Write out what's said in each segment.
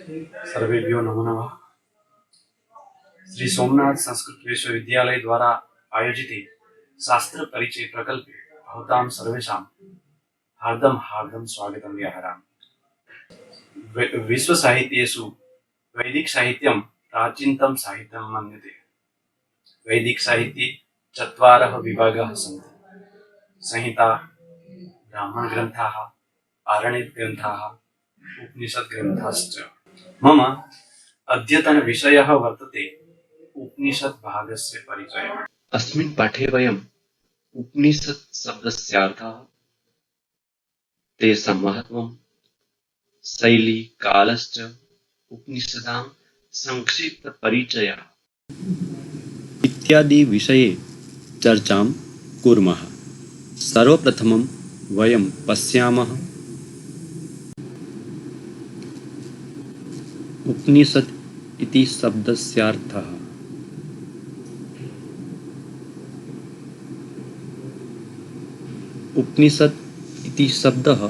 सर्वेभ्यो नमो नमः। श्री सोमनाथ संस्कृत विश्वविद्यालय द्वारा आयोजित शास्त्र परिचय प्रकल्पे भवतां सर्वेषां हार्दं हार्दं स्वागतं व्याहरामि। विश्व साहित्येषु वैदिक साहित्यं प्राचीनतम साहित्यं मन्यते। वैदिक साहित्ये चत्वारः विभागाः सन्ति: संहिता, ब्राह्मण ग्रन्थाः, आरण्यक ग्रन्थाः, उपनिषद ग्रन्थाश्च। मम अद्यतन विषयः वर्तते उपनिषद भागस्य परिचयः। अस्मिन् पाठे वयम् उपनिषद शब्दस्यार्थः, तेषां महत्त्वं, शैली, कालश्च उपनिषदां संक्षिप्त परिचयः इत्यादि विषये चर्चां कुर्मः। सर्वप्रथमं वयं पश्यामः उपनिषद इति शब्दस्यार्थः। उपनिषद इति शब्दः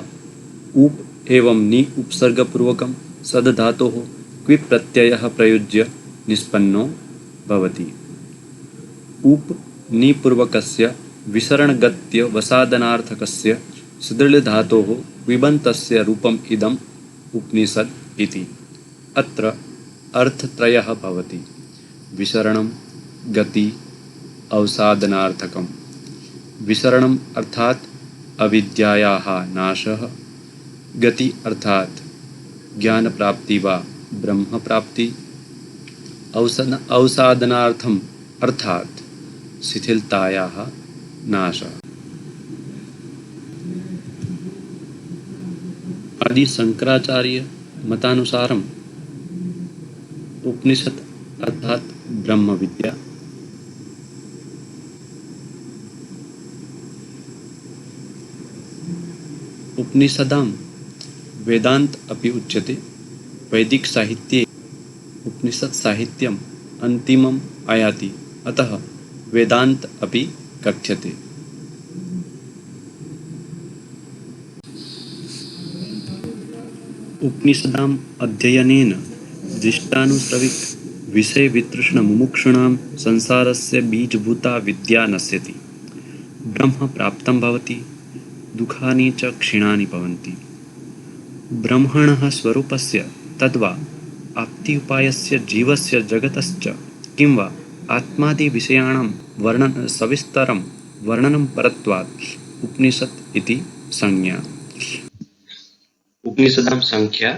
उप एवं नि उपसर्गपूर्वकं सद्धातोः क्विप् प्रत्ययः प्रयुज्य निष्पन्नो भवति। उप निपूर्वकस्य विसरणगत्य वसादनार्थकस्य सुदृढधातोः क्विबन्तस्य रूपम् इदम् उपनिषद इति। अत्र अर्थत्रयः भवति: विसरणं, गति, अवसादनार्थकम्। विसरणम् अर्थात् अविद्यायाः नाशः, गति अर्थात् ज्ञानप्राप्ति वा ब्रह्मप्राप्ति, अवसादनार्थम् अर्थात् शिथिलतायाः नाशः। आदि शंकराचार्य मतानुसारम् उपनिषद अर्थात ब्रह्म विद्या। उपनिषदां वेदांत अपि उच्यते। वैदिक साहित्ये उपनिषद साहित्यम् अन्तिमम् आयाति, अतः वेदांत अपि कथ्यते। उपनिषदाम् अध्ययनेन दृष्टानुश्रविक विषय वितृष्ण मुमुक्षूणां संसारस्य बीजभूता विद्या नश्यति, ब्रह्म प्राप्तं भवति, दुःखानि च क्षीणानि भवन्ति। ब्रह्मणः स्वरूपस्य तद्वा आप्त्युपायस्य जीवस्य जगतश्च किं वा आत्मादिविषयाणां सविस्तरं वर्णनं परत्वात् उपनिषत् इति संज्ञा। उपनिषदां संख्या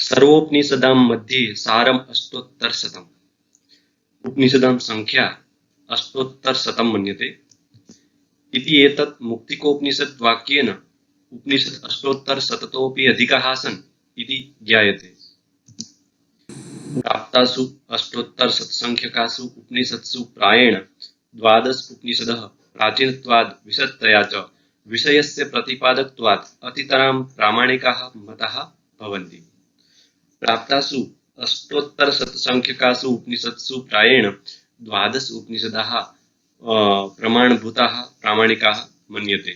सर्वोपनिषदां मध्ये सारम् अष्टोत्तरशतम्। उपनिषदां संख्या अष्टोत्तरशतं मन्यते। इति एतत् मुक्तिकोपनिषद् वाक्येन उपनिषद् अष्टोत्तरशततोऽपि अधिकाः सन् इति ज्ञायते। प्राप्तासु अष्टोत्तरशतसंख्यकासु उपनिषत्सु प्रायेण 12 उपनिषदः प्राचीनत्वाद् विशदतया च विषयस्य प्रतिपादकत्वात् अतितरां प्रामाणिकाः मताः भवन्ति। प्राप्तासु अष्टोत्तरशतसंख्यकासु उपनिषत्सु प्रायेण 12 उपनिषदाः प्रमाणभूताः प्रामाणिकाः मन्यते।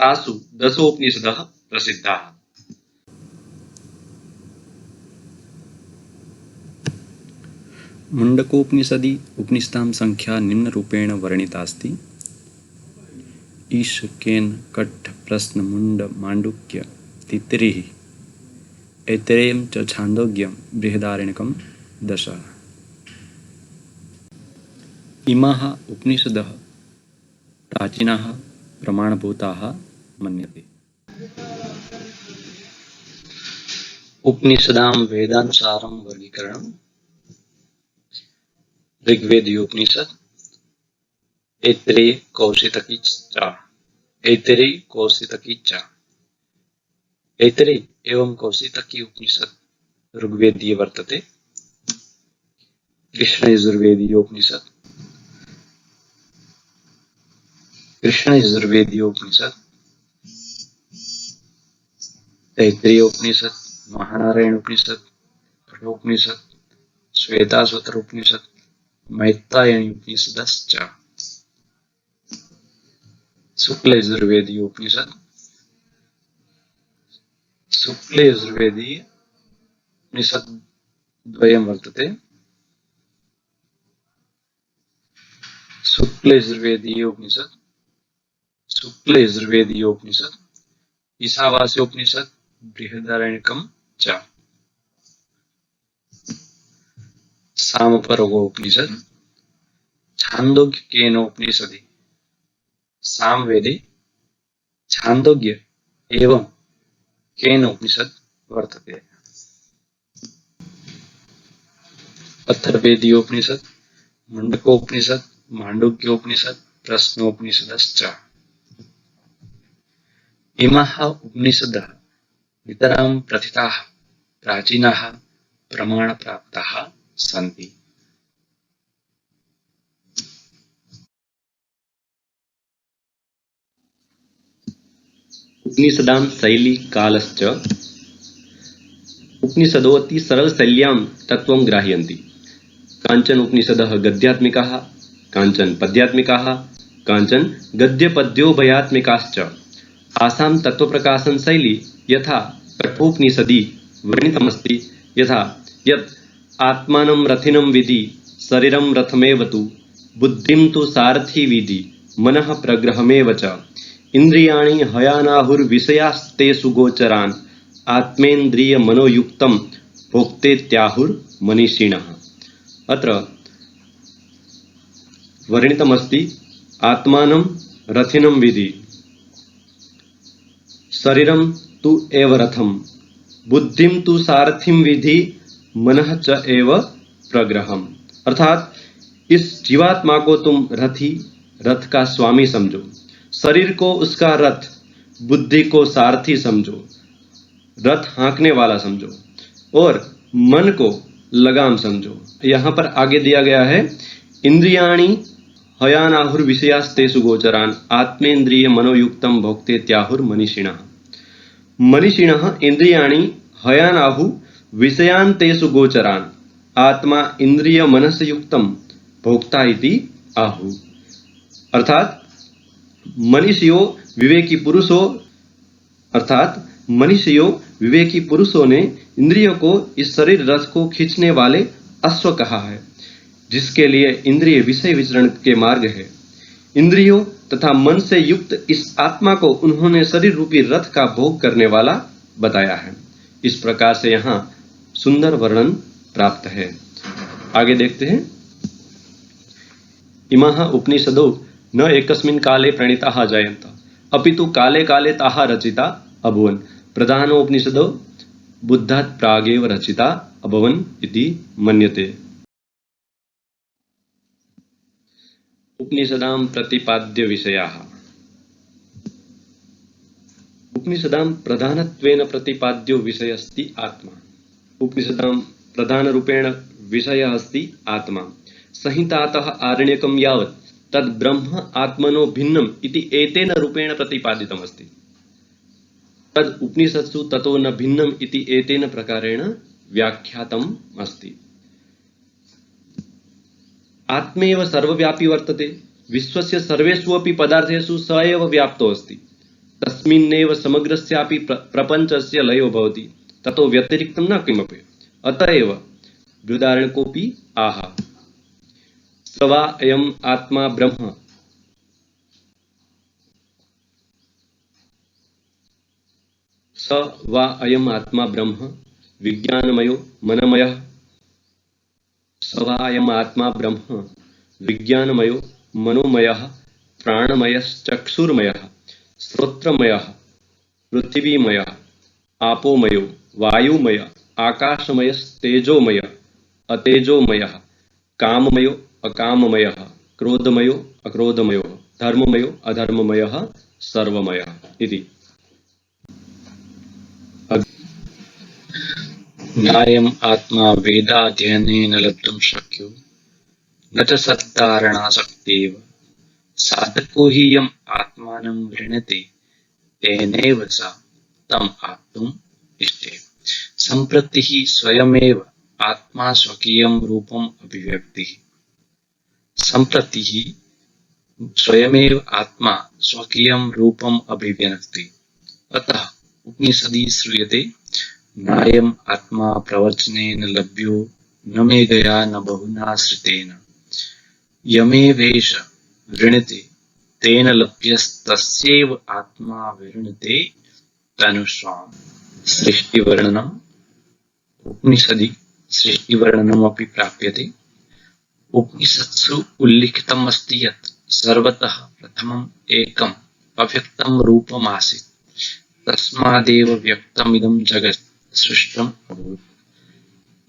तासु 10 उपनिषदः प्रसिद्धाः। मुण्डकोपनिषदि उपनिषदां संख्या निम्नरूपेण वर्णिता अस्ति: ईश, केन, कट्ठ, प्रश्न, मुण्ड, माण्डुक्य, तैत्तिरीः, ऐतरेयं च छान्दोग्यं, बृहदारण्यकं 10। इमाः उपनिषदः प्राचीनाः प्रमाणभूताः मन्यते। उपनिषदां वेदानुसारं वर्गीकरणम्: ऋग्वेदीयोपनिषद, ऐत्रेय, कौशितकी च। ऐतरेय, कौशितकी च। ऐतरेय एवं कौशितकी उपनिषद ऋग्वेदीय वर्तते। कृष्णयजुर्वेदीयोपनिषद, तैत्तिरीयोपनिषद, महानारायणोपनिषद, कठोपनिषद, श्वेताश्वतरोपनिषद, मैत्रेयीयोपनिषदश्च। शुक्लयजुर्वेदीयोपनिषद, शुक्ले यजुर्वेदी उपनिषद्द्वयं वर्तते। शुक्ल यजुर्वेदीयोपनिषद, ईशावास्योपनिषद, बृहदारण्यकं च। सामपर्वोपनिषद, छान्दोग्यकेनोपनिषदि, सामवेदे छान्दोग्य एवं केनोपनिषद वर्तते। अथर्वेदीयोपनिषद, मुण्डकोपनिषद, माण्डुक्योपनिषद, प्रश्नोपनिषदश्च। इमाः उपनिषदः नितरां प्रथिताः प्राचीनाः प्रमाणप्राप्ताः सन्ति। उपनिषदां शैली कालश्च। उपनिषदो अति सरलशैल्यां तत्त्वं ग्राह्यन्ति। काञ्चन उपनिषदः गद्यात्मिकाः, काञ्चन पद्यात्मिकाः, काञ्चन गद्यपद्योभयात्मिकाश्च। आसां तत्त्वप्रकाशन शैली यथा कठोपनिषदि वर्णितमस्ति यथा यत् आत्मानं रथिनं विधि शरीरं रथमेव तु बुद्धिं तु सारथी विधि मनः प्रग्रहमेव च इन्द्रियाणि हयानाहुर्विषयास्तेषु गोचरान् आत्मेन्द्रियमनोयुक्तं भोक्तेत्याहुर्मनीषिणः। अत्र वर्णितमस्ति आत्मानं रथिनं विधि शरीरं तु एव रथं बुद्धिं तु सारथिं विधि मनः च एव प्रग्रहम्। अर्थात इस जीवात्मा को तुम रथ का स्वामी समझो, शरीर को उसका रथ, बुद्धि को सारथी समझो, रथ हाँकने वाला समझो और मन को लगाम समझो। यहाँ पर आगे दिया गया है इंद्रियाणि हयानाहुर विषयास्तेषु गोचरान् आत्मेन्द्रिय मनोयुक्तं भोक्तेत्याहुर मनीषिणः। मनीषिणः इंद्रियाणि हयानाहु विषयांतेषु गोचरान् आत्मा इंद्रिय मनसयुक्तं भोक्ता इति आहु। अर्थात मनीषियों विवेकी पुरुषों ने इंद्रियों को इस शरीर रथ को खींचने वाले अश्व कहा है, जिसके लिए इंद्रिय विषय विचरण के मार्ग है। इंद्रियों तथा मन से युक्त इस आत्मा को उन्होंने शरीर रूपी रथ का भोग करने वाला बताया है। इस प्रकार से यहाँ सुंदर वर्णन प्राप्त है। आगे देखते हैं। इमाः उपनिषदो न एकस्मिन् काले प्रणीताः जायन्त अपितु काले काले ताः रचिता अभवन्। प्रधानोपनिषदो बुद्धात् प्रागेव रचिता अभवन् इति मन्यते। उपनिषदां प्रतिपाद्य विषयाः। उपनिषदां प्रधानत्वेन प्रतिपाद्यो विषयस्ति आत्मा। उपनिषदां प्रधानरूपेण विषयः अस्ति आत्मा। संहितातः आरण्यकं यावत् तद् ब्रह्म आत्मनो भिन्नम् इति एतेन रूपेण प्रतिपादितमस्ति। तद् उपनिषत्सु ततो न भिन्नम् इति एतेन प्रकारेण व्याख्यातम् अस्ति। आत्मेव सर्वव्यापी वर्तते। विश्वस्य सर्वेषु अपि पदार्थेषु स एव व्याप्तो अस्ति। तस्मिन्नेव समग्रस्यापि प्रपञ्चस्य लयो भवति। ततो व्यतिरिक्तं न किमपि। अतएव बृहदारण्यकोऽपि आह स वा अयम् आत्मा ब्रह्म स वा अयम् आत्मा ब्रह्म विज्ञानमयो मनमयः स वा अयम् आत्मा ब्रह्म विज्ञानमयो मनोमयः प्राणमयश्चक्षुर्मयः श्रोत्रमयः पृथिवीमयः आपोमयो वायुमयः आकाशमयस्तेजोमयः अतेजोमयः काममयो अकाममयः क्रोधमयो अक्रोधमयो धर्ममयो अधर्ममयः सर्वमयः इति। नायम् आत्मा वेदाध्ययनेन लब्धुं शक्यो न च सद्धारणाशक्त्येव साधको हि यम् आत्मानं वृणते तेनैव स तम् आप्तुम् इष्टे। सम्प्रति हि स्वयमेव आत्मा स्वकीयं रूपम् अभिव्यक्ति। सम्प्रति हि स्वयमेव आत्मा स्वकीयं रूपम् अभिव्यक्ति। अतः उपनिषदि श्रूयते नायम् आत्मा प्रवचनेन लभ्यो न मेधया न बहुना श्रुतेन यमेवेष वृणते तेन लभ्यस्तस्यैव आत्मा विवृणते तनुष्वाम्। सृष्टिवर्णनम् उपनिषदि सृष्टिवर्णनमपि प्राप्यते। उपनिषत्सु उल्लिखितम् अस्ति यत् सर्वतः प्रथमम् एकम् अव्यक्तं रूपमासीत्, तस्मादेव व्यक्तमिदं जगत् सृष्टम् अभूत्।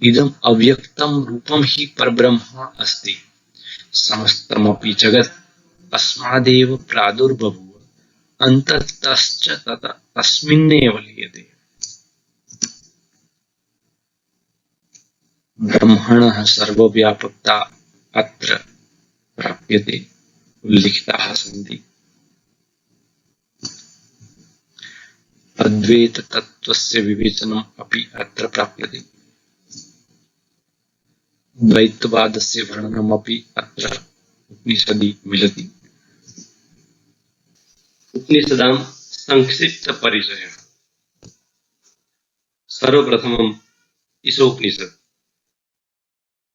इदम् अव्यक्तं रूपं हि परब्रह्म अस्ति। समस्तमपि जगत् तस्मादेव प्रादुर्बभूव, अन्ततश्च तस्मिन्नेव लीयते। ब्रह्मणः सर्वव्यापकता अत्र प्राप्यते, उल्लिखिताः सन्ति। अद्वैत तत्त्वस्य विवेचनम् अपि अत्र प्राप्यते। द्वैतवादस्य वर्णनमपि अत्र उपनिषदि मिलति। उपनिषदां संक्षिप्त परिचयः। सर्वप्रथमम् ईशोपनिषत्।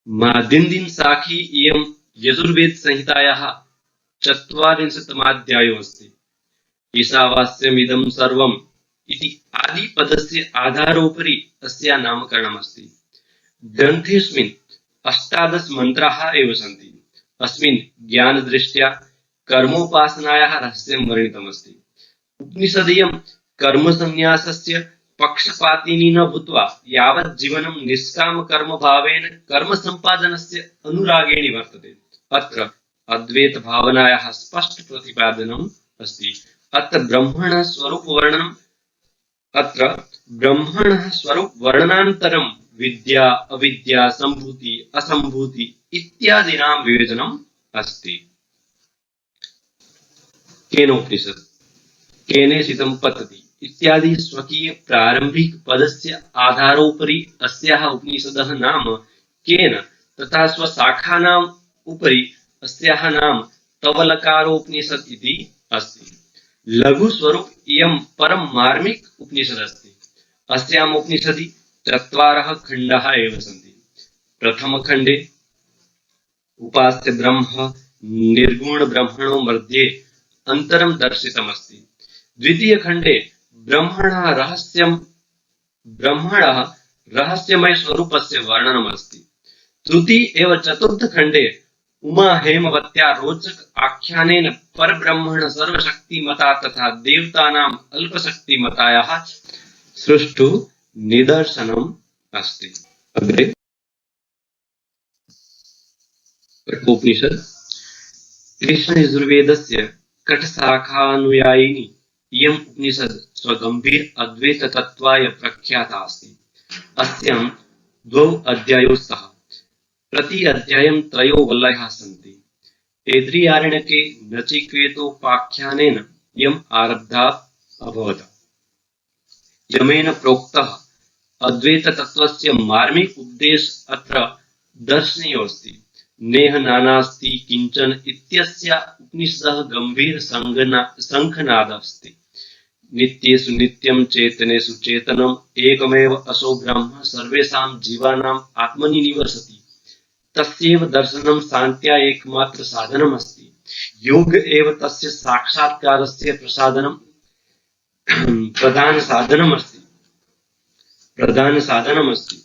मादिन्दीन् साखी इयं यजुर्वेदसंहितायाः 40तमाध्यायो अस्ति। ईशावास्यमिदं सर्वम् इति आदिपदस्य आधारोपरि अस्या नामकरणमस्ति। ग्रन्थेऽस्मिन् 18 मन्त्राः एव सन्ति। अस्मिन् ज्ञानदृष्ट्या कर्मोपासनायाः रहस्यं वर्णितमस्ति। उपनिषदियं कर्मसन्न्यासस्य पक्षपातिनी न भूत्वा यावत् जीवनं निष्कामकर्मभावेन कर्मसम्पादनस्य अनुरागेण वर्तते। अत्र अद्वैतभावनायाः स्पष्टप्रतिपादनम् अस्ति। अत्र ब्रह्मणः स्वरूपवर्णनान्तरं विद्या अविद्या सम्भूति असम्भूति इत्यादीनां विवेचनम् अस्ति। केनोपनिषत् केनेषितं पतति इत्यादि स्वकीय प्रारंभिक पदस्य आधारोपरि अस्याः उपनिषदः नाम केन तथा स्वशाखानाम् उपरि अस्याः नाम तवलकारोपनिषत् इति अस्ति। लघुस्वरूप इयं परम मार्मिक उपनिषदस्ति। अस्याम् उपनिषदि 4 खण्डाः एव सन्ति। प्रथमखण्डे उपास्य ब्रह्म निर्गुण ब्रह्मणो मध्ये अन्तरं दर्शितमस्ति। द्वितीयखण्डे ब्रह्मणः रहस्यमय स्वरूपस्य वर्णनमस्ति। तृतीय एवं चतुर्थखण्डे उमा हेमवत्या रोचक आख्यानेन परब्रह्मणः सर्वशक्तिमता तथा देवतानाम् अल्पशक्तिमतायाः सृष्टु निदर्शनम् अस्ति। अग्रे कठोपनिषत्। कृष्णयजुर्वेदस्य कठशाखानुयायिनी इयम् उपनिषद् स्वगम्भीर अद्वैत तत्त्वाय प्रख्याता अस्ति। अस्यां 2 अध्यायौ स्तः। प्रति अध्यायं 3 वल्लयः सन्ति। ऐत्रेयारण्यके नचिकेतोपाख्यानेन इयम् आरब्धा अभवत्। यमेन प्रोक्तः अद्वैत तत्त्वस्य मार्मिक उपदेश अत्र दर्शनीयोऽस्ति। नेह नानास्ति किंचन इत्यस्य उपनिषदः गंभीर शंखनादस्ति। नित्येषु नित्यं चेतनेषु चेतनम् एकमेव असौ ब्रह्म सर्वेषां जीवानाम् आत्मनि निवसति। तस्यैव दर्शनं शान्त्या एकमात्र साधनमस्ति। योग एव तस्य साक्षात्कारस्य प्रधान साधनमस्ति।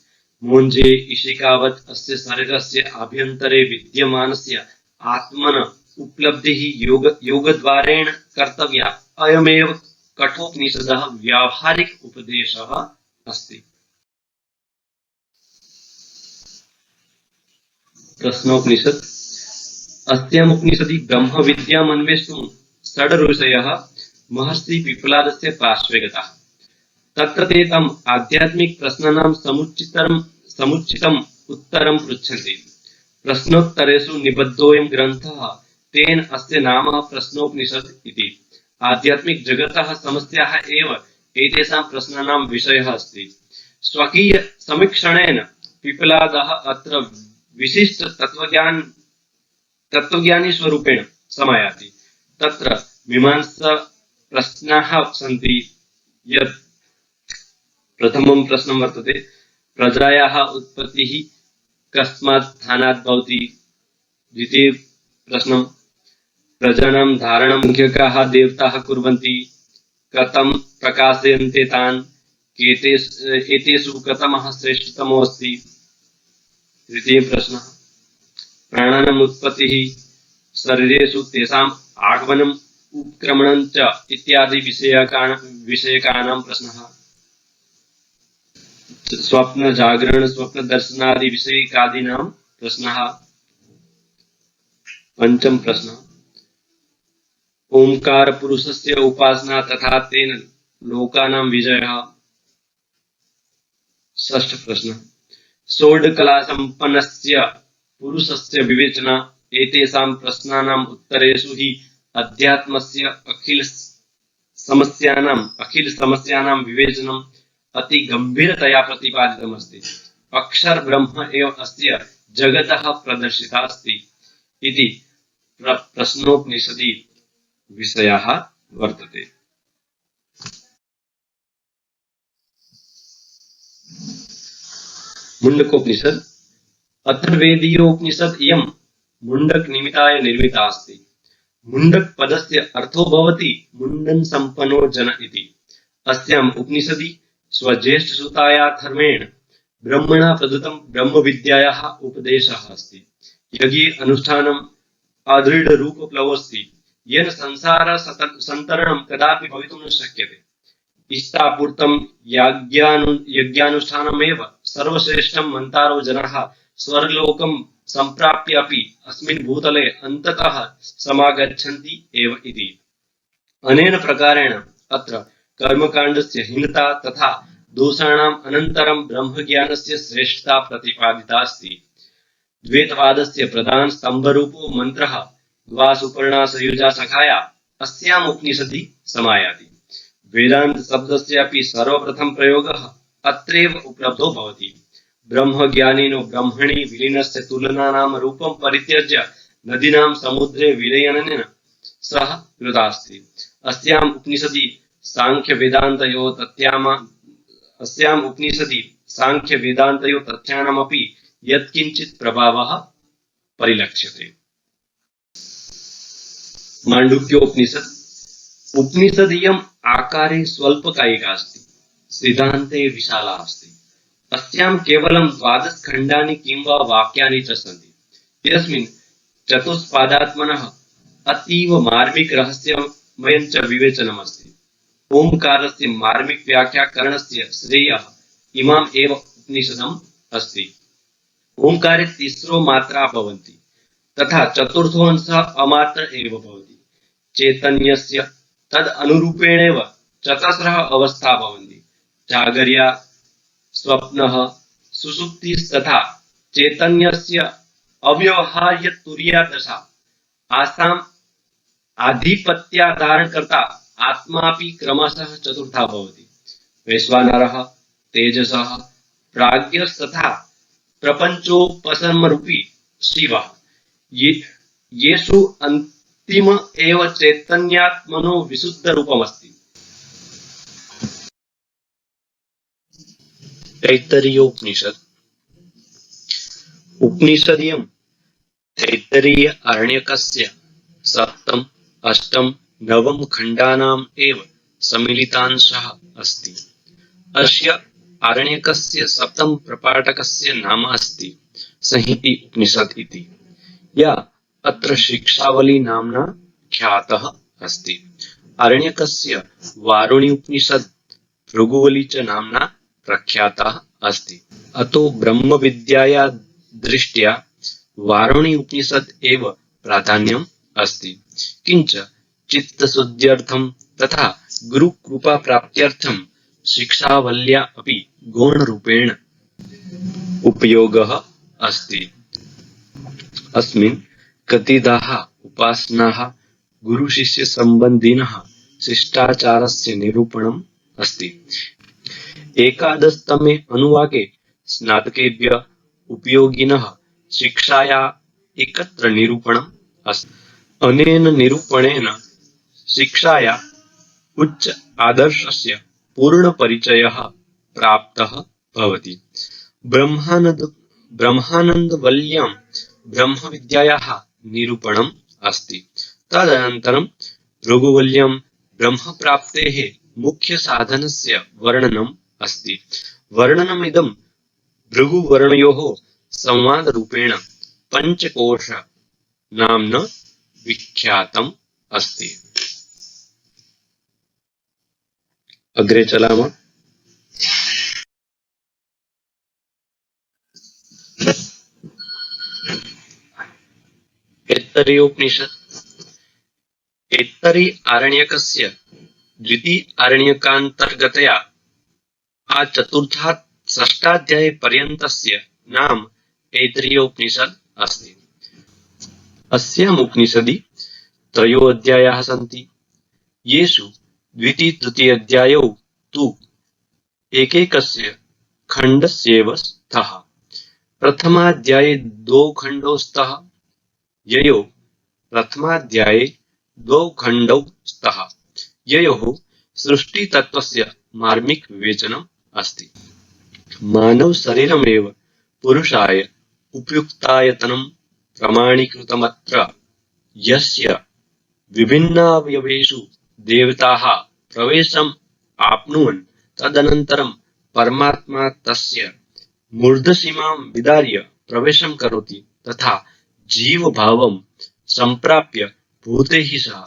मोञ्जे ईशिकावत् अस्य शरीरस्य आभ्यन्तरे विद्यमानस्य आत्मन उपलब्धिः योगद्वारेण कर्तव्या। अयमेव कठोपनिषदः व्यावहारिक उपदेशः अस्ति। प्रश्नोपनिषत्। अस्याम् उपनिषदि ब्रह्मविद्याम् अन्वेष्टुं 6 ऋषयः महर्षि पिप्पलादस्य पार्श्वे गताः। तत्र ते तम् आध्यात्मिक प्रश्नानां समुचितम् उत्तरं पृच्छन्ति। प्रश्नोत्तरेषु निबद्धोऽयं ग्रन्थः, तेन अस्य नाम प्रश्नोपनिषत् इति। आध्यात्मिक जगतः समस्याः एव एतेषां प्रश्नानां विषयः अस्ति। स्वकीय समीक्षणेन पिप्पलादः अत्र विशिष्ट तत्त्वज्ञानी स्वरूपेण समायाति। तत्र मीमांसा प्रश्नाः सन्ति यत् प्रथमं प्रश्नं वर्तते प्रजायाः उत्पत्तिः कस्मात् स्थानात् भवति। द्वितीय प्रश्नं प्रजानां धारणं मुख्यकाः देवताः कुर्वन्ति, कथं प्रकाशयन्ते तान्, एतेषु कथमः श्रेष्ठतमो अस्ति। तृतीय प्रश्नः प्राणानाम् उत्पत्तिः, शरीरेषु तेषाम् आगमनम् उत्क्रमणं च इत्यादि विषयकानां प्रश्नः। स्वप्न जागरण स्वप्न दर्शनादि विषयकादीनां प्रश्नः। पंचम प्रश्न ओंकार पुरुषस्य उपासना तथा तेन लोकानां विजयः। षष्ठ प्रश्न षोडकला संपन्नस्य पुरुषस्य विवेचना। एतेषां प्रश्नानाम् उत्तरेषु हि अध्यात्मस्य अखिल समस्यानां विवेचनम् अति गंभीरतया प्रतिपादितमस्ति। अक्षर ब्रह्म एव अस्य जगतः प्रदर्शिता अस्ति इति प्रश्नोपनिषदि विषयः वर्तते। मुण्डकोपनिषद अथर्वेदीयोपनिषद इयं मुण्डक निमित्ताय निर्मिता अस्ति। मुण्डक पदस्य अर्थो भवति मुण्डन सम्पन्नो जन इति। अस्याम् उपनिषदि स्वज्येष्ठसुताया धर्मेण ब्रह्मणा प्रदत्तं ब्रह्मविद्यायाः उपदेशः अस्ति। यज्ञे अनुष्ठानम् अदृढरूपप्लवोऽस्ति येन संसारसन्तरणं कदापि भवितुं न शक्यते। इष्टापूर्तं यज्ञानुष्ठानमेव सर्वश्रेष्ठं मन्तारो जनाः स्वर्गलोकं सम्प्राप्य अपि अस्मिन् भूतले अन्ततः समागच्छन्ति एव इति। अनेन प्रकारेण अत्र कर्मकाण्डस्य हीनता तथा दोषाणाम् अनन्तरं ब्रह्मज्ञानस्य श्रेष्ठता प्रतिपादिता अस्ति। द्वैतवादस्य प्रधान स्तम्भरूपो मन्त्रः द्वासुपर्णा सयुजा सखाया अस्याम् उपनिषदि समायाति। वेदांत शब्दस्य अपि सर्वप्रथम प्रयोगः अत्रैव उपलब्धो भवति। ब्रह्मज्ञानिनो ब्रह्मणि विलीनस्य तुलनानां रूपं परित्यज्य नदीनां समुद्रे विलयनेन सह कृतास्ति। अस्याम् उपनिषदि सांख्यवेदान्तयो तथ्यानामपि यत्किंचित् प्रभावः परिलक्ष्यते। माण्डुक्योपनिषद उपनिषदियम् आकारे स्वल्पकायिका अस्ति, सिद्धान्ते विशाला अस्ति। अस्यां केवलं 12 खण्डानि किंवा वाक्यानि च सन्ति। यस्मिन् चतुष्पादात्मनः अतीव मार्मिक रहस्यमयं च विवेचनमस्ति। ओंकारस्य मार्मिक व्याख्याकरणस्य श्रेयः इमाम् एव उपनिषदम् अस्ति। ओंकारे तिस्रो मात्रा भवन्ति तथा चतुर्थो अंशः अमात्र एव भवति। चैतन्यस्य तद अनुरूपेणेव चतस्रः अवस्था भवन्ति। जागर्या, स्वप्नः, सुषुप्तिस्तथा चैतन्यस्य अव्यवहार्य तुरीया दशा। आसाम् आधिपत्याधारणकर्ता आत्मापि क्रमशः चतुर्था भवति। वैश्वानरः, तेजसः, प्राज्ञस्तथा प्रपंचोपशमरूपी शिवः। येषु अन्तिम एव चैतन्यात्मनो विशुद्ध रूपमस्ति। तैत्तरीयोपनिषद उपनिषदियं तैत्तरीय आरण्यकस्य सप्तम, अष्टम, नवम खण्डानाम् एव सम्मिलितांशः अस्ति। अस्य आरण्यकस्य सप्तम प्रपाठकस्य नाम अस्ति संहिति उपनिषद इति, या अत्र शिक्षावली नाम्ना ख्यातः अस्ति। आरण्यकस्य वारुणी उपनिषद भृगुवली च नाम्ना प्रख्यातः अस्ति। अतो ब्रह्मविद्याया दृष्ट्या वारुणी उपनिषद एव प्राधान्यम् अस्ति। किंच चित्तशुद्ध्यर्थं तथा गुरुकृपा प्राप्त्यर्थं शिक्षावल्या अपि गौणरूपेण उपयोगः अस्ति। अस्मिन् कतिधाः उपासनाः गुरुशिष्य सम्बन्धिनः शिष्टाचारस्य निरूपणम् अस्ति। एकादशतमे अनुवाके स्नातकेभ्यः उपयोगिनः शिक्षाया एकत्र निरूपणम् अस्ति। अनेन निरूपणेन शिक्षाया उच्च आदर्शस्य पूर्ण परिचयः प्राप्तः भवति। ब्रह्मानन्दवल्ल्यां ब्रह्मविद्यायाः निरूपणम् अस्ति। तदनन्तरं भृगुवल्ल्यां ब्रह्मप्राप्तेः मुख्यसाधनस्य वर्णनम् अस्ति। वर्णनमिदं भृगुवर्णयोः संवादरूपेण पञ्चकोश नाम्ना विख्यातम् अस्ति। अग्रे चलामः। ऐत्तरेयोपनिषत्। ऐत्तरेय आरण्यकस्य द्वितीय आरण्यकान्तर्गतया चतुर्थात् षष्ठाध्याये पर्यन्तस्य नाम ऐत्तरेयोपनिषत् अस्ति। अस्याम् उपनिषदि त्रयोऽध्यायाः सन्ति, येषु द्वितीय तृतीय अध्यायौ तु एकैकस्य खण्डस्यैव स्तः। प्रथमाध्याये द्वौ खण्डौ स्तः, ययोः प्रथमाध्याये द्वौ खण्डौ स्तः, ययोः सृष्टितत्त्वस्य मार्मिक विवेचनम् अस्ति। मानवशरीरमेव पुरुषाय उपयुक्तायतनं प्रमाणीकृतमत्र, यस्य विभिन्नावयवेषु देवताः प्रवेशम् आप्नुवन् तदनन्तरं परमात्मा तस्य मूर्धसीमां विदार्य प्रवेशं करोति, तथा जीवभावं सम्प्राप्य भूतैः सह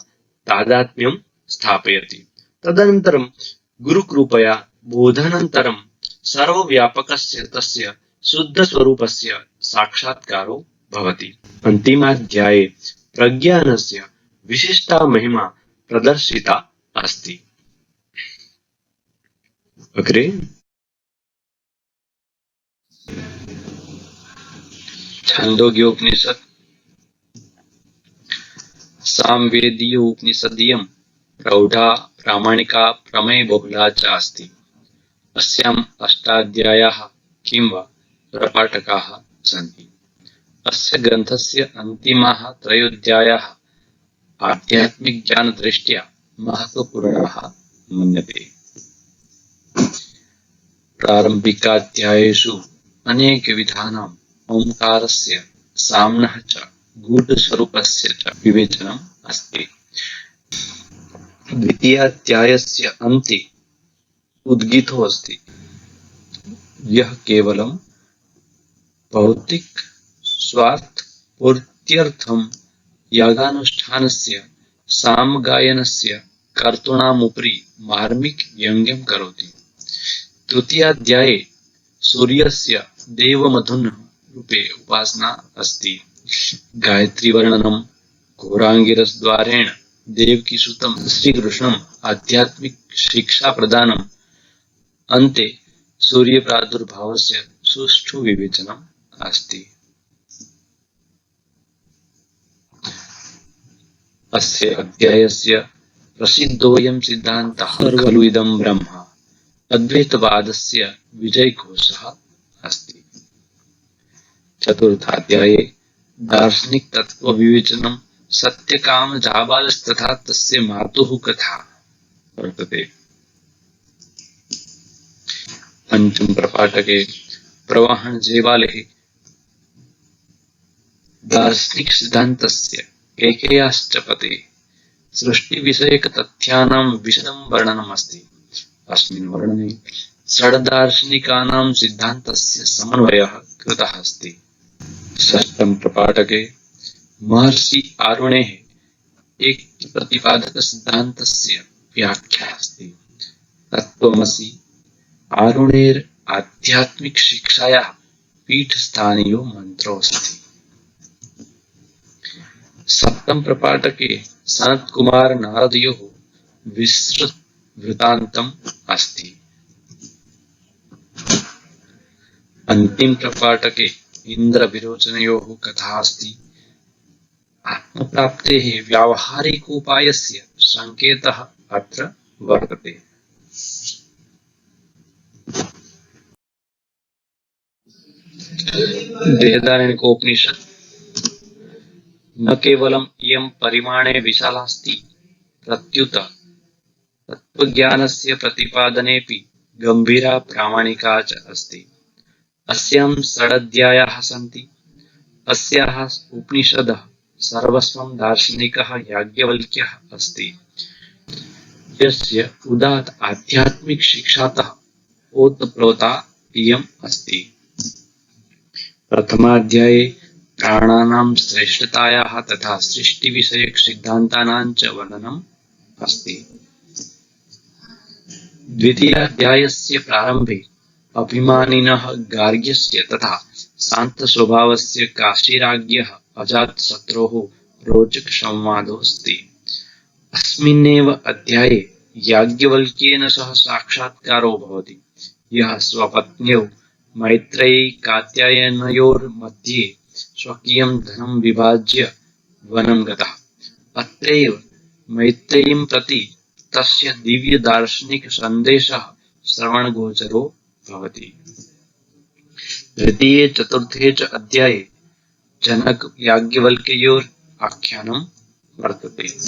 तादात्म्यं स्थापयति। तदनन्तरं गुरुकृपया बोधनानन्तरं सर्वव्यापकस्य तस्य शुद्धस्वरूपस्य साक्षात्कारो भवति। अन्तिमाध्याये प्रज्ञानस्य विशिष्टा महिमा प्रदर्शिता अस्ति। अग्रे छान्दोग्योपनिषत्। सामवेदीयोपनिषदीयं प्रौढा प्रामाणिका प्रमेयबहुला च अस्ति। अस्याम् अष्टाध्यायाः किंवा प्रपाठकाः सन्ति। अस्य ग्रन्थस्य अन्तिमाः त्रयोऽध्यायाः आध्यात्मिकज्ञानदृष्ट्या महत्त्वपूर्णाः मन्यते। प्रारम्भिकाध्यायेषु अनेकविधानाम् ओंकारस्य साम्नः च गूढस्वरूपस्य च विवेचनम् अस्ति। द्वितीयाध्यायस्य अन्ते उद्गीतो अस्ति, यः केवलं भौतिक स्वार्थपूर्त्यर्थं यागानुष्ठानस्य सामगायनस्य कर्तॄणामुपरि मार्मिक व्यङ्ग्यं करोति। तृतीयाध्याये सूर्यस्य देवमधुनः रूपे उपासना अस्ति। गायत्रीवर्णनं, घोराङ्गिरसद्वारेण देवकीसुतं श्रीकृष्णम् आध्यात्मिक शिक्षा प्रदानम्, अन्ते सूर्यप्रादुर्भावस्य सुष्ठु विवेचनम् अस्ति। अस्य अध्यायस्य प्रसिद्धोऽयं सिद्धान्तः खलु इदं ब्रह्म अद्वैतवादस्य विजयघोषः अस्ति। चतुर्थाध्याये दार्शनिक तत्व विवेचनं सत्यकाम जाबालस्तथा तस्य मातुः कथा वर्तते। पंचम प्रपाठके प्रवाहन जेवालेः दार्शनिक सिद्धान्तस्य कैकेय्याश्च पते सृष्टिविषयकतथ्यानां विशदं वर्णनमस्ति। अस्मिन् वर्णने षड्दार्शनिकानां सिद्धान्तस्य समन्वयः कृतः अस्ति। षष्ठम प्रपाठके महर्षि आरुणेः ऐक्यप्रतिपादकसिद्धान्तस्य व्याख्या अस्ति। तत्त्वमसि आरुणेर आध्यात्मिक शिक्षायाः पीठस्थानीयो मन्त्रोऽस्ति। सप्तम प्रपाठके सनत्कुमार नारदयोः विस्तृत वृत्तान्तम् अस्ति। अंतिम प्रपाठके इन्द्रविरोचनयोः कथा अस्ति। आत्मप्राप्तेः व्यावहारिकोपायस्य संकेतः अत्र वर्तते। बृहदारण्यकोपनिषत्। न केवलम् इयं परिमाणे विशालास्ति, प्रत्युत तत्त्वज्ञानस्य प्रतिपादनेऽपि गम्भीरा प्रामाणिका च अस्ति। अस्यां षडध्यायाः सन्ति। अस्याः उपनिषदः सर्वस्वं दार्शनिकः याज्ञवल्क्यः अस्ति, यस्य उदात्त आध्यात्मिक शिक्षातः ओतप्रोता इयम् अस्ति। प्रथमाध्याये प्राणानां श्रेष्ठतायाः तथा सृष्टिविषयक सिद्धान्तानां च वर्णनम् अस्ति। द्वितीयाध्यायस्य प्रारम्भे अभिमानिनः गार्ग्यस्य तथा शान्तस्वभावस्य काशीराज्ञः अजातशत्रोः रोचकसंवादोऽस्ति। अस्मिन्नेव अध्याये याज्ञवल्क्येन सह साक्षात्कारो भवति, यः स्वपत्न्यौ मैत्रेयी कात्यायनयोर्मध्ये स्वकीयं धनं विभाज्य वनं गतः। अत्रैव मैत्रेयीं प्रति तस्य दिव्यदार्शनिकसन्देशः श्रवणगोचरो भवति। तृतीये चतुर्थे च अध्याये जनक-याज्ञवल्क्ययोः आख्यानं वर्तते।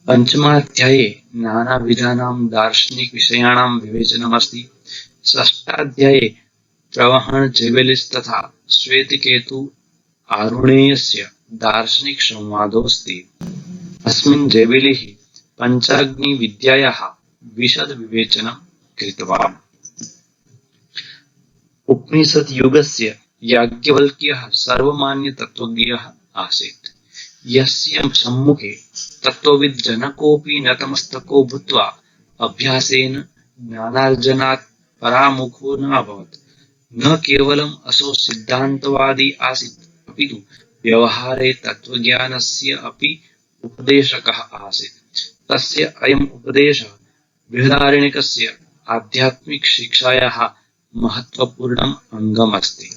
पञ्चमाध्याये नानाविधानां दार्शनिकविषयाणां विवेचनमस्ति। षष्ठाध्याये प्रवहण-जेबेलिस् तथा श्वेतकेतु आरुणेयस्य दार्शनिकसंवादोऽस्ति। अस्मिन् जेबेलिः पञ्चाग्निविद्यायाः विशदविवेचनं कृतवान्। उपनिषद्युगस्य याज्ञवल्क्यः सर्वमान्यतत्त्वज्ञः आसीत्, यस्य सम्मुखे तत्त्वविद् जनकोऽपि नतमस्तको भूत्वा अभ्यासेन ज्ञानार्जनात् परामुखो न अभवत्। न केवलम् असौ सिद्धान्तवादी आसीत्, अपितु व्यवहारे तत्त्वज्ञानस्य अपि उपदेशकः आसीत्। तस्य अयम् उपदेशः बृहदारण्यकस्य आध्यात्मिकशिक्षायाः महत्त्वपूर्णम् अङ्गम् अस्ति।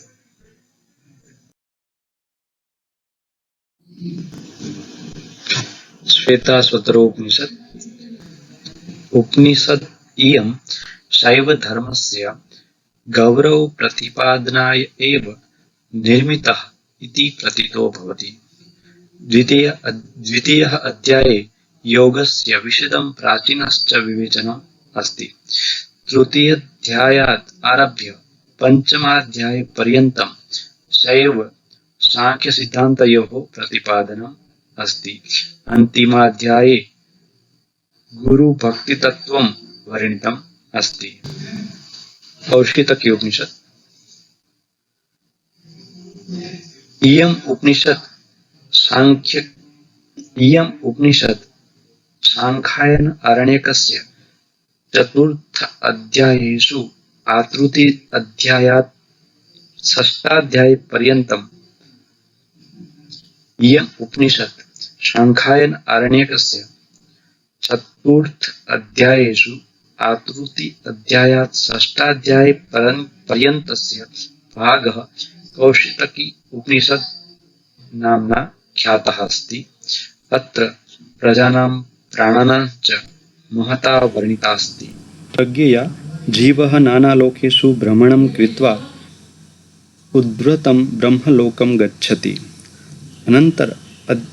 श्वेताश्वतरोपनिषत्। उपनिषद् इयं शैवधर्मस्य गौरवप्रतिपादनाय एव निर्मितः इति प्रतीतो भवति। द्वितीयः अध्याये योगस्य विशदं प्राचीनश्च विवेचनम् अस्ति। तृतीयाध्यायात् आरभ्य पञ्चमाध्यायपर्यन्तं शैव सांख्यसिद्धान्तयोः प्रतिपादनम् अस्ति। अन्तिमाध्याये गुरुभक्तितत्त्वं वर्णितम् अस्ति। कौशितकी-उपनिषत्। इयम् उपनिषत् सांख्यायन आरण्यकस्य चतुर्थ अध्यायेषु आतृति अध्यायात् षष्ठाध्यायपर्यन्तम् इयम् उपनिषत् सांख्यायन आरण्यकस्य चतुर्थ अध्यायेषु आतृति अध्यायात् षष्ठाध्यायपर्यन्तस्य भागः कौशितकी उपनिषत् नाम्ना ख्यातः अस्ति। अत्र प्रजानां प्राणानां च महता वर्णितास्ति। प्रज्ञया जीवः नानालोकेषु भ्रमणं कृत्वा उद्भृतं ब्रह्मलोकं गच्छति।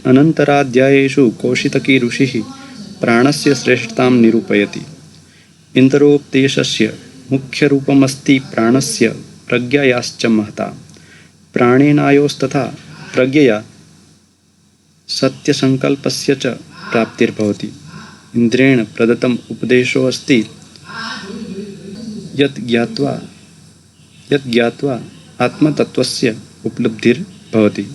अनन्तराध्यायेषु कौशितकी ऋषिः प्राणस्य श्रेष्ठतां निरूपयति। इन्द्रोपदेशस्य मुख्यरूपमस्ति प्राणस्य प्रज्ञायाश्च महता। प्राणेनायोस्तथा प्रज्ञया सत्यसङ्कल्पस्य च प्राप्तिर्भवति। इन्द्रेण प्रदत्तम् उपदेशोऽस्ति यत् ज्ञात्वा आत्मतत्त्वस्य उपलब्धिर्भवति।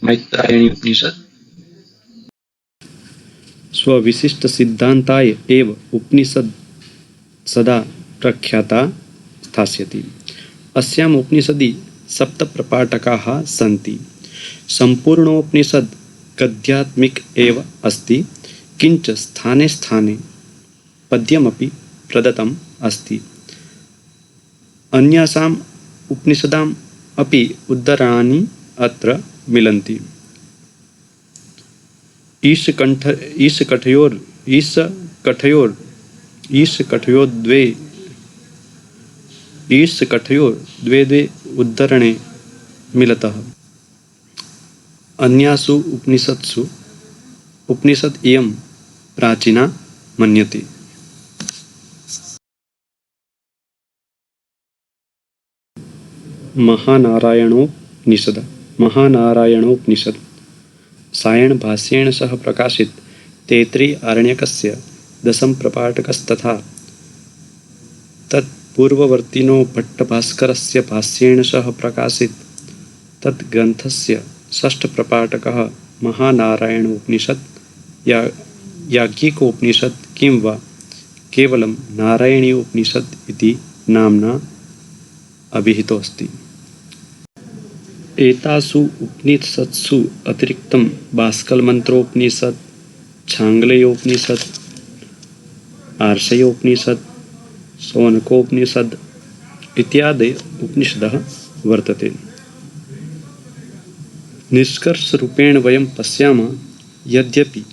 मैत्रायणी उपनिषत्। स्वविशिष्टसिद्धान्ताय एव उपनिषद् सदा प्रख्याता स्थास्यति। अस्याम् उपनिषदि सप्तप्रपाठकाः सन्ति। सम्पूर्णोपनिषद् गद्यात्मिक एव अस्ति, किञ्च स्थाने स्थाने पद्यमपि प्रदत्तम् अस्ति। अन्यासाम् उपनिषदाम् अपि उद्धरणानि अत्र मिलन्ति। ईशकठयोर्द्वे उद्धरणे मिलतः। अन्यासु उपनिषत्सु उपनिषद् इयं प्राचीना मन्यते। महानारायणोपनिषद महानारायणोपनिषद सायण भाष्येण सह प्रकाशित तैत्तिरीय आरण्यकस्य दशम प्रपाठकस्तथा तत्पूर्ववर्तिनो भट्टभास्करस्य भाष्येण सह प्रकाशित तद्ग्रन्थस्य षष्ठप्रपाठकः महानारायणोपनिषद या याज्ञिकोपनिषद किं वा केवलं नारायणीयोपनिषद इति नाम्ना अभिहितोऽस्ति। एतासु उपनिषत्सु अतिरिक्तं बाष्कलमन्त्रोपनिषत्, छाङ्गलेयोपनिषत्, आर्षयोपनिषत्, शौनकोपनिषद् इत्यादि उपनिषदः वर्तते। निष्कर्षरूपेण वयं पश्यामः यद्यपि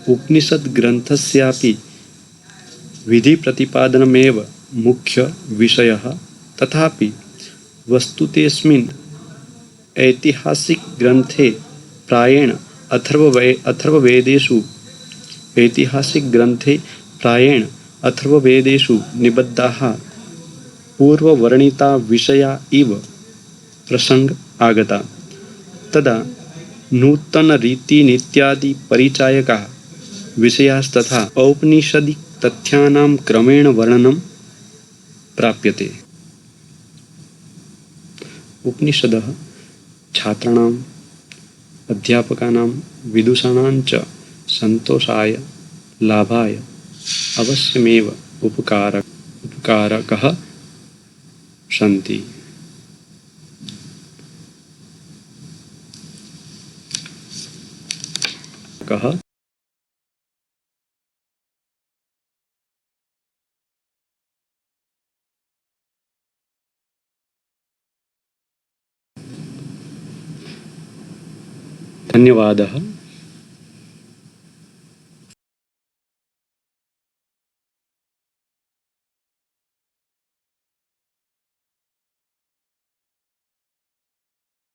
उपनिषद्ग्रन्थस्यापि विधिप्रतिपादनमेव मुख्यविषयः तथापि वस्तुतेऽस्मिन् ऐतिहासिकग्रन्थे प्रायेण अथर्ववेदेषु निबद्धाः पूर्ववर्णिता विषया इव प्रसङ्ग आगता। तदा नूतनरीतिनीत्यादिपरिचायकाः विषयास्तथा औपनिषदिकतथ्यानां क्रमेण वर्णनं प्राप्यते। उपनिषदः छात्राणाम्, अध्यापकानां, विदुषाणां च सन्तोषाय, लाभाय अवश्यमेव उपकारकः सन्ति। धन्यवादः।